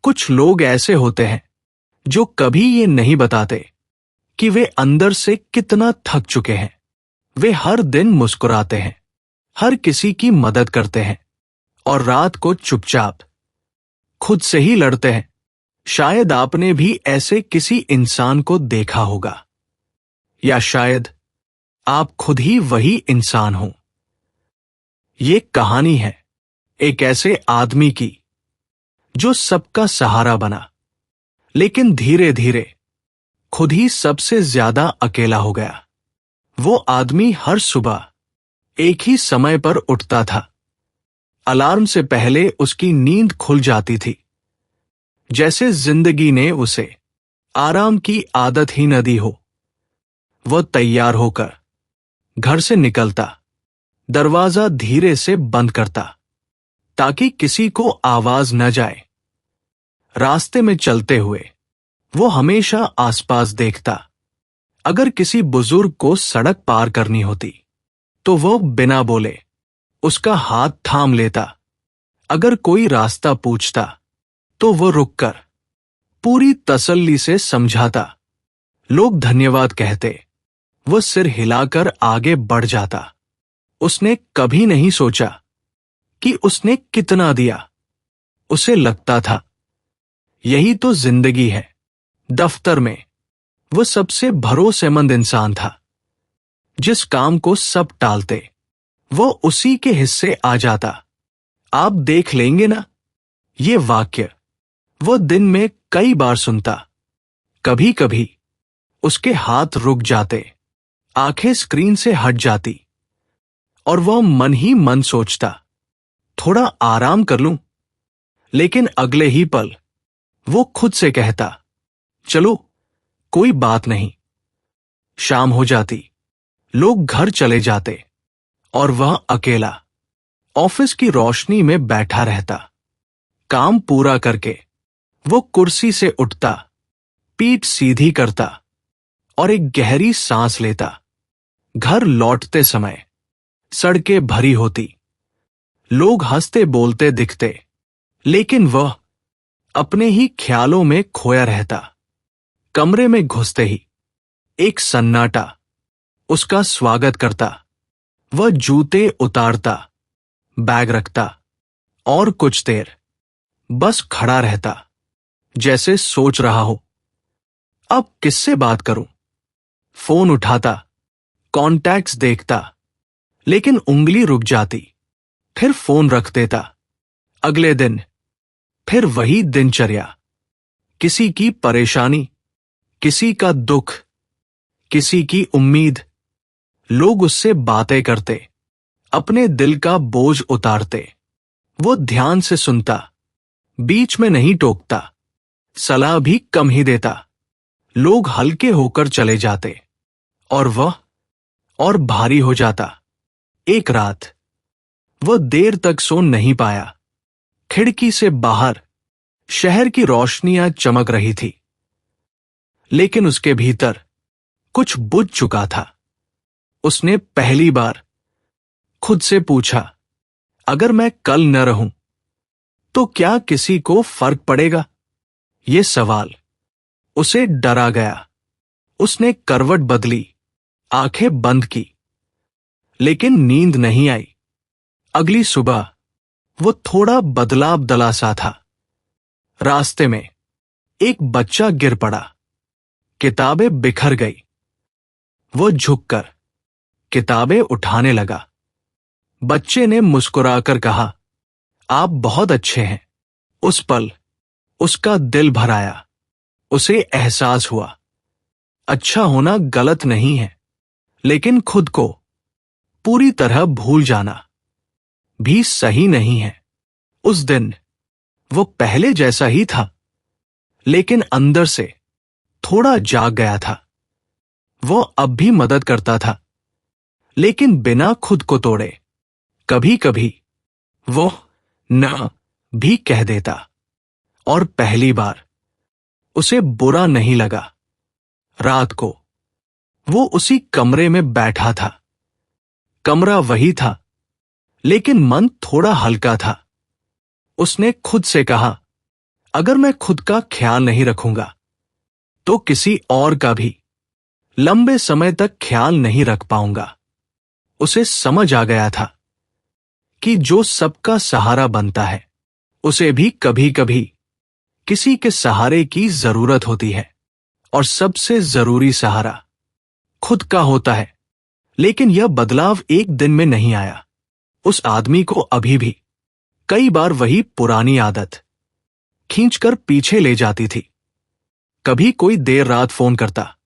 कुछ लोग ऐसे होते हैं जो कभी ये नहीं बताते कि वे अंदर से कितना थक चुके हैं। वे हर दिन मुस्कुराते हैं, हर किसी की मदद करते हैं और रात को चुपचाप खुद से ही लड़ते हैं। शायद आपने भी ऐसे किसी इंसान को देखा होगा, या शायद आप खुद ही वही इंसान हो। ये कहानी है एक ऐसे आदमी की जो सबका सहारा बना, लेकिन धीरे धीरे खुद ही सबसे ज्यादा अकेला हो गया। वो आदमी हर सुबह एक ही समय पर उठता था। अलार्म से पहले उसकी नींद खुल जाती थी, जैसे जिंदगी ने उसे आराम की आदत ही न दी हो। वह तैयार होकर घर से निकलता, दरवाजा धीरे से बंद करता ताकि किसी को आवाज न जाए। रास्ते में चलते हुए वो हमेशा आसपास देखता। अगर किसी बुजुर्ग को सड़क पार करनी होती तो वो बिना बोले उसका हाथ थाम लेता। अगर कोई रास्ता पूछता तो वो रुककर पूरी तसल्ली से समझाता। लोग धन्यवाद कहते, वो सिर हिलाकर आगे बढ़ जाता। उसने कभी नहीं सोचा कि उसने कितना दिया। उसे लगता था यही तो जिंदगी है। दफ्तर में वो सबसे भरोसेमंद इंसान था। जिस काम को सब टालते वो उसी के हिस्से आ जाता। आप देख लेंगे ना, ये वाक्य वो दिन में कई बार सुनता। कभी कभी उसके हाथ रुक जाते, आंखें स्क्रीन से हट जाती और वह मन ही मन सोचता, थोड़ा आराम कर लूं। लेकिन अगले ही पल वो खुद से कहता, चलो कोई बात नहीं। शाम हो जाती, लोग घर चले जाते और वह अकेला ऑफिस की रोशनी में बैठा रहता। काम पूरा करके वो कुर्सी से उठता, पीठ सीधी करता और एक गहरी सांस लेता। घर लौटते समय सड़कें भरी होती, लोग हंसते बोलते दिखते, लेकिन वह अपने ही ख्यालों में खोया रहता। कमरे में घुसते ही एक सन्नाटा उसका स्वागत करता। वह जूते उतारता, बैग रखता और कुछ देर बस खड़ा रहता, जैसे सोच रहा हो अब किससे बात करूं। फोन उठाता, कॉन्टैक्ट्स देखता, लेकिन उंगली रुक जाती। फिर फोन रख देता। अगले दिन फिर वही दिनचर्या। किसी की परेशानी, किसी का दुख, किसी की उम्मीद। लोग उससे बातें करते, अपने दिल का बोझ उतारते। वो ध्यान से सुनता, बीच में नहीं टोकता, सलाह भी कम ही देता। लोग हल्के होकर चले जाते और वह और भारी हो जाता। एक रात वह देर तक सो नहीं पाया। खिड़की से बाहर शहर की रोशनियां चमक रही थी, लेकिन उसके भीतर कुछ बुझ चुका था। उसने पहली बार खुद से पूछा, अगर मैं कल न रहूं तो क्या किसी को फर्क पड़ेगा? ये सवाल उसे डरा गया। उसने करवट बदली, आंखें बंद की, लेकिन नींद नहीं आई। अगली सुबह वो थोड़ा बदलाव दला सा था। रास्ते में एक बच्चा गिर पड़ा, किताबें बिखर गई। वो झुककर किताबें उठाने लगा। बच्चे ने मुस्कुराकर कहा, आप बहुत अच्छे हैं। उस पल उसका दिल भर आया। उसे एहसास हुआ, अच्छा होना गलत नहीं है, लेकिन खुद को पूरी तरह भूल जाना भी सही नहीं है। उस दिन वो पहले जैसा ही था, लेकिन अंदर से थोड़ा जाग गया था। वो अब भी मदद करता था, लेकिन बिना खुद को तोड़े। कभी कभी वो न भी कह देता, और पहली बार उसे बुरा नहीं लगा। रात को वो उसी कमरे में बैठा था। कमरा वही था, लेकिन मन थोड़ा हल्का था। उसने खुद से कहा, अगर मैं खुद का ख्याल नहीं रखूंगा तो किसी और का भी लंबे समय तक ख्याल नहीं रख पाऊंगा। उसे समझ आ गया था कि जो सबका सहारा बनता है उसे भी कभी कभी किसी के सहारे की जरूरत होती है, और सबसे जरूरी सहारा खुद का होता है। लेकिन यह बदलाव एक दिन में नहीं आया। उस आदमी को अभी भी कई बार वही पुरानी आदत खींचकर पीछे ले जाती थी। कभी कोई देर रात फोन करता,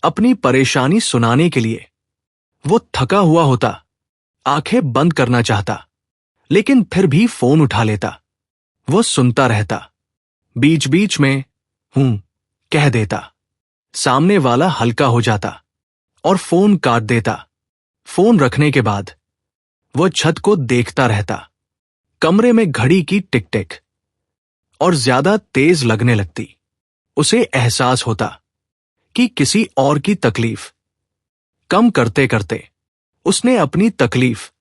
अपनी परेशानी सुनाने के लिए। वो थका हुआ होता, आंखें बंद करना चाहता, लेकिन फिर भी फोन उठा लेता। वो सुनता रहता, बीच बीच में हूं कह देता। सामने वाला हल्का हो जाता और फोन काट देता। फोन रखने के बाद वो छत को देखता रहता। कमरे में घड़ी की टिक टिक और ज्यादा तेज लगने लगती। उसे एहसास होता कि किसी और की तकलीफ कम करते करते उसने अपनी तकलीफ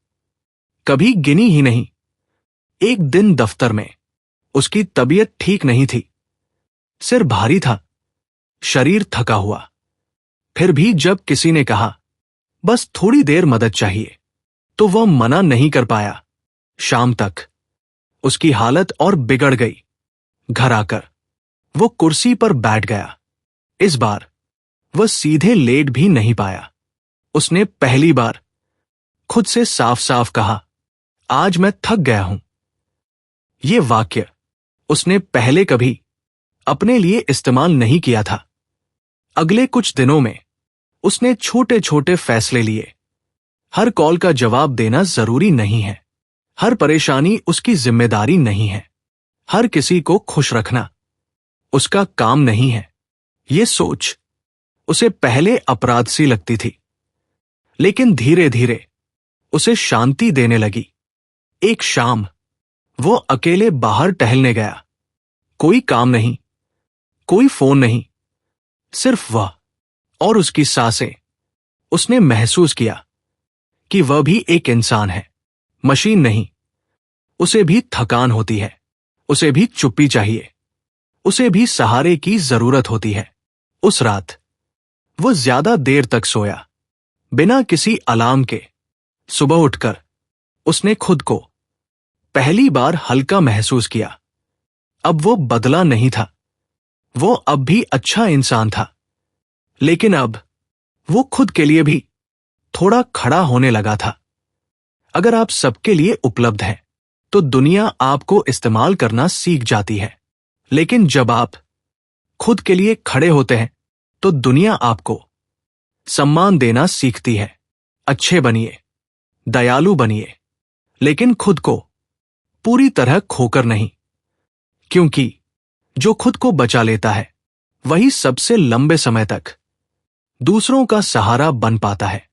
कभी गिनी ही नहीं। एक दिन दफ्तर में उसकी तबीयत ठीक नहीं थी। सिर भारी था, शरीर थका हुआ। फिर भी जब किसी ने कहा बस थोड़ी देर मदद चाहिए, तो वह मना नहीं कर पाया। शाम तक उसकी हालत और बिगड़ गई। घर आकर वो कुर्सी पर बैठ गया। इस बार वह सीधे लेट भी नहीं पाया। उसने पहली बार खुद से साफ साफ कहा, आज मैं थक गया हूं। ये वाक्य उसने पहले कभी अपने लिए इस्तेमाल नहीं किया था। अगले कुछ दिनों में उसने छोटे छोटे फैसले लिए। हर कॉल का जवाब देना जरूरी नहीं है। हर परेशानी उसकी जिम्मेदारी नहीं है। हर किसी को खुश रखना उसका काम नहीं है। ये सोच उसे पहले अपराध सी लगती थी, लेकिन धीरे धीरे उसे शांति देने लगी। एक शाम वो अकेले बाहर टहलने गया। कोई काम नहीं, कोई फोन नहीं, सिर्फ वह और उसकी सांसें। उसने महसूस किया कि वह भी एक इंसान है, मशीन नहीं। उसे भी थकान होती है, उसे भी चुप्पी चाहिए, उसे भी सहारे की जरूरत होती है। उस रात वो ज्यादा देर तक सोया, बिना किसी अलार्म के। सुबह उठकर उसने खुद को पहली बार हल्का महसूस किया। अब वो बदला नहीं था, वो अब भी अच्छा इंसान था, लेकिन अब वो खुद के लिए भी थोड़ा खड़ा होने लगा था। अगर आप सबके लिए उपलब्ध हैं, तो दुनिया आपको इस्तेमाल करना सीख जाती है। लेकिन जब आप खुद के लिए खड़े होते हैं, तो दुनिया आपको सम्मान देना सीखती है। अच्छे बनिए, दयालु बनिए, लेकिन खुद को पूरी तरह खोकर नहीं, क्योंकि जो खुद को बचा लेता है वही सबसे लंबे समय तक दूसरों का सहारा बन पाता है।